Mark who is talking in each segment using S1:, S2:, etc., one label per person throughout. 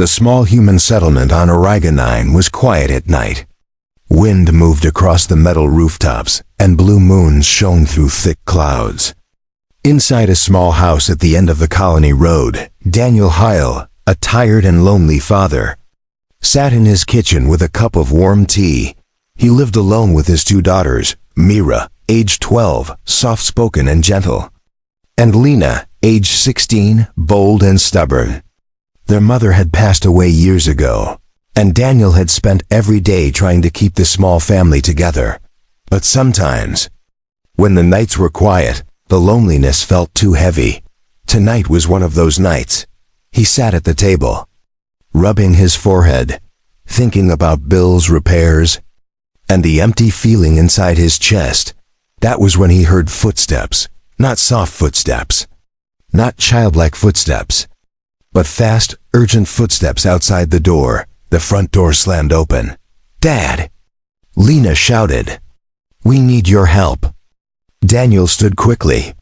S1: The small human settlement on Oregonine was quiet at night. Wind moved across the metal rooftops, and blue moons shone through thick clouds. Inside a small house at the end of the colony road, Daniel Heil, a tired and lonely father, sat in his kitchen with a cup of warm tea. He lived alone with his two daughters, Mira, age 12, soft-spoken and gentle, and Lena, age 16, bold and stubborn. Their mother had passed away years ago, and Daniel had spent every day trying to keep the small family together. But sometimes, when the nights were quiet, the loneliness felt too heavy. Tonight was one of those nights. He sat at the table, rubbing his forehead, thinking about bills, repairs, and the empty feeling inside his chest. That was when he heard footsteps, not soft footsteps, not childlike footsteps, but fast, urgent footsteps outside the door. The front door slammed open. "Dad!" Lena shouted. "We need your help." Daniel stood quickly.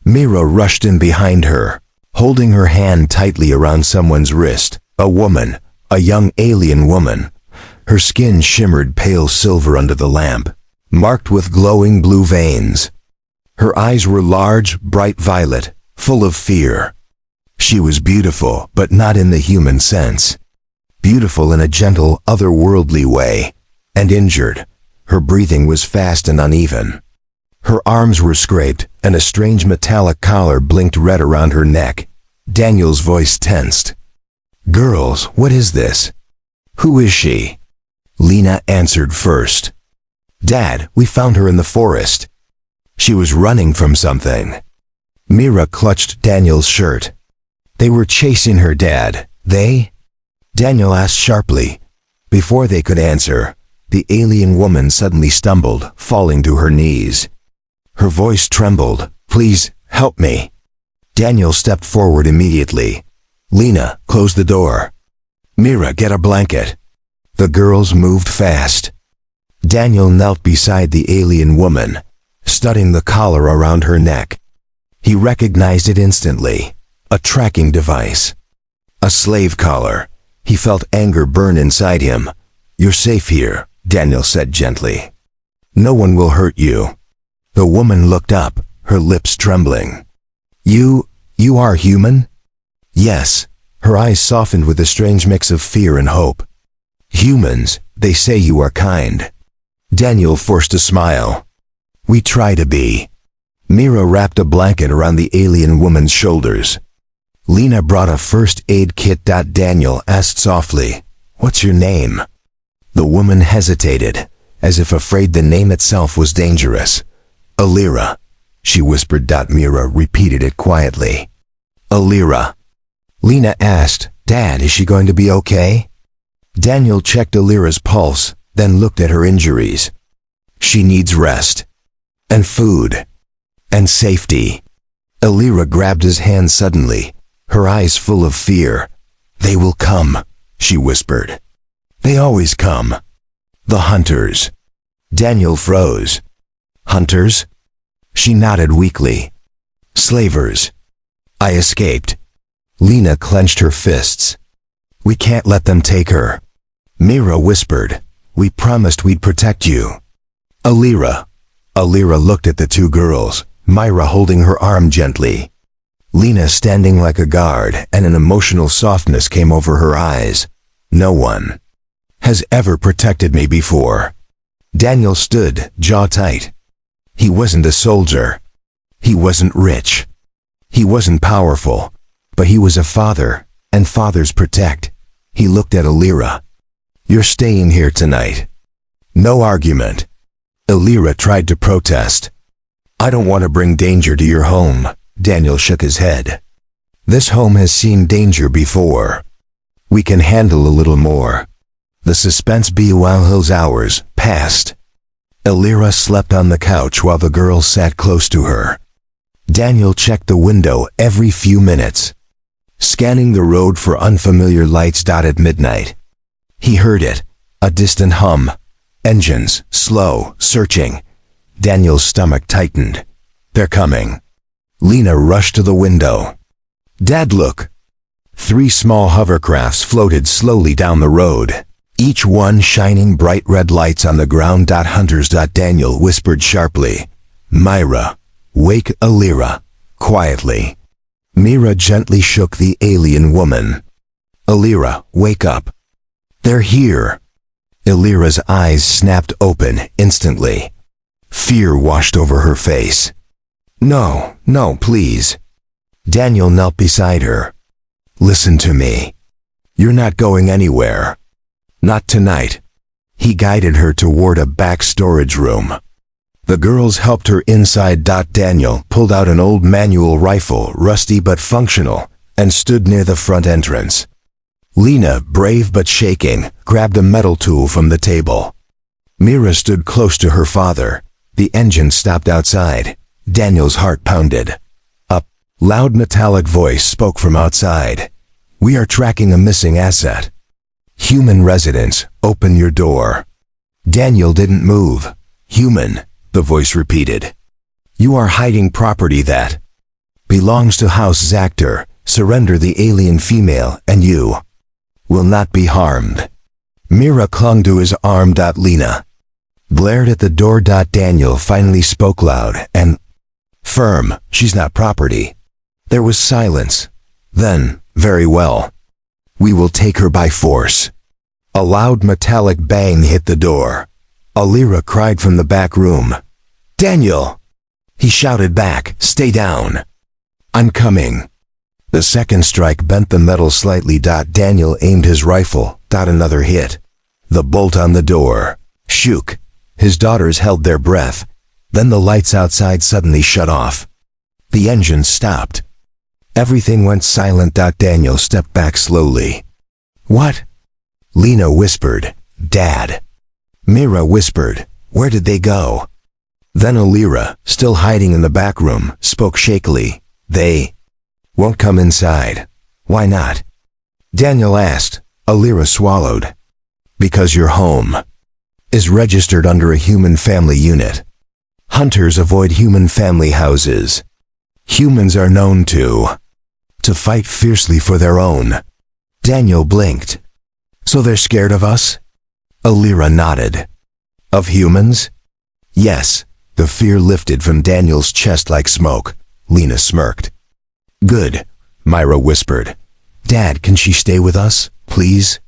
S1: Mira rushed in behind her, holding her hand tightly around someone's wrist. A woman, a young alien woman. Her skin shimmered pale silver under the lamp, marked with glowing blue veins. Her eyes were large, bright violet, full of fear. She was beautiful, but not in the human sense. Beautiful in a gentle, otherworldly way, and injured. Her breathing was fast and uneven. Her arms were scraped, and a strange metallic collar blinked red around her neck. Daniel's voice tensed. "Girls, what is this? Who is she?" Lena answered first. "Dad, we found her in the forest. She was running from something." Mira clutched Daniel's shirt. "They were chasing her, Dad. They?" Daniel asked sharply. Before they could answer, the alien woman suddenly stumbled, falling to her knees. Her voice trembled. "Please, help me." Daniel stepped forward immediately. "Lena, close the door. Mira, get a blanket." The girls moved fast. Daniel knelt beside the alien woman, studying the collar around her neck. He recognized it instantly. A tracking device. A slave collar. He felt anger burn inside him. "You're safe here," Daniel said gently. "No one will hurt you." The woman looked up, her lips trembling. You are human?" "Yes." Her eyes softened with a strange mix of fear and hope. "Humans, they say you are kind." Daniel forced a smile. "We try to be." Mira wrapped a blanket around the alien woman's shoulders. Lena brought a first aid kit. Daniel asked softly, "What's your name?" The woman hesitated, as if afraid the name itself was dangerous. "Alira," she whispered. Mira repeated it quietly. "Alira." Lena asked, "Dad, is she going to be okay?" Daniel checked Alira's pulse, then looked at her injuries. "She needs rest. And food. And safety." Alira grabbed his hand suddenly, her eyes full of fear. "They will come," she whispered. "They always come. The hunters." Daniel froze. "Hunters?" She nodded weakly. "Slavers. I escaped." Lena clenched her fists. "We can't let them take her." Mira whispered, "We promised we'd protect you." "Alira." Alira looked at the two girls, Myra holding her arm gently. Lena standing like a guard, and an emotional softness came over her eyes. "No one has ever protected me before." Daniel stood, jaw tight. He wasn't a soldier. He wasn't rich. He wasn't powerful. But he was a father, and fathers protect. He looked at Alira. "You're staying here tonight." No argument. Alira tried to protest. "I don't want to bring danger to your home." Daniel shook his head. "This home has seen danger before. We can handle a little more." The suspense while those hours passed. Alira slept on the couch while the girls sat close to her. Daniel checked the window every few minutes, scanning the road for unfamiliar lights. At midnight, he heard it, a distant hum. Engines, slow, searching. Daniel's stomach tightened. "They're coming." Lena rushed to the window. "Dad, look." 3 small hovercrafts floated slowly down the road, each one shining bright red lights on the ground. Hunters. Daniel whispered sharply, "Myra, wake Alira," quietly. Mira gently shook the alien woman. "Alira, wake up. They're here." Alira's eyes snapped open instantly. Fear washed over her face. "No, no, please." Daniel knelt beside her. "Listen to me. You're not going anywhere. Not tonight." He guided her toward a back storage room. The girls helped her inside. Daniel pulled out an old manual rifle, rusty but functional, and stood near the front entrance. Lena, brave but shaking, grabbed a metal tool from the table. Mira stood close to her father. The engine stopped outside. Daniel's heart pounded. A loud metallic voice spoke from outside. "We are tracking a missing asset. Human residents, open your door." Daniel didn't move. "Human," the voice repeated. "You are hiding property that belongs to House Zactor. Surrender the alien female and you will not be harmed." Mira clung to his arm. Lena blared at the door. Daniel finally spoke loud and firm. "She's not property." There was silence. Then, "Very well. We will take her by force." A loud metallic bang hit the door. Alira cried from the back room. "Daniel!" He shouted back, "Stay down. I'm coming." The second strike bent the metal slightly. Daniel aimed his rifle. Another hit. The bolt on the door shook. His daughters held their breath. Then the lights outside suddenly shut off. The engine stopped. Everything went silent. Daniel stepped back slowly. "What?" Lena whispered, "Dad." Mira whispered, "Where did they go?" Then Alira, still hiding in the back room, spoke shakily, "They won't come inside." "Why not?" Daniel asked. Alira swallowed. "Because your home is registered under a human family unit. Hunters avoid human family houses. Humans are known to fight fiercely for their own." Daniel blinked. "So they're scared of us?" Alira nodded. "Of humans?" "Yes." The fear lifted from Daniel's chest like smoke. Lena smirked. "Good," Myra whispered. "Dad, can she stay with us, please?"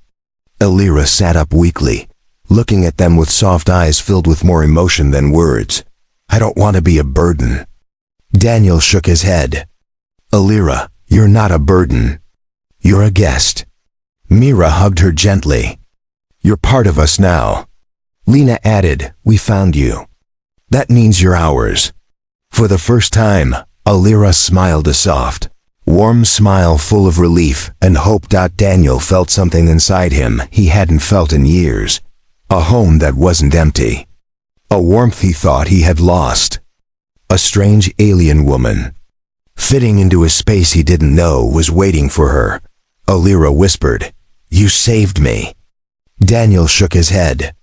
S1: Alira sat up weakly, looking at them with soft eyes filled with more emotion than words. "I don't want to be a burden." Daniel shook his head. "Alira, you're not a burden. You're a guest." Mira hugged her gently. "You're part of us now." Lena added, "We found you. That means you're ours." For the first time, Alira smiled a soft, warm smile full of relief and hope. Daniel felt something inside him he hadn't felt in years. A home that wasn't empty. A warmth he thought he had lost. A strange alien woman, fitting into a space he didn't know was waiting for her. Alira whispered, "You saved me." Daniel shook his head.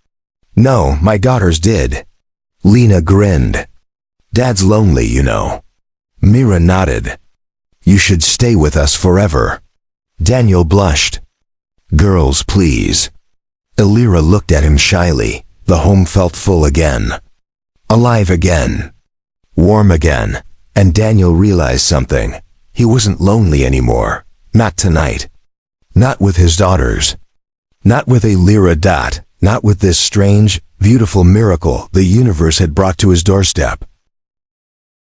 S1: "No, my daughters did." Lena grinned. "Dad's lonely, you know." Mira nodded. "You should stay with us forever." Daniel blushed. "Girls, please." Alira looked at him shyly. The home felt full again. Alive again. Warm again. And Daniel realized something. He wasn't lonely anymore. Not tonight. Not with his daughters. Not with Alira. Not with this strange, beautiful miracle the universe had brought to his doorstep.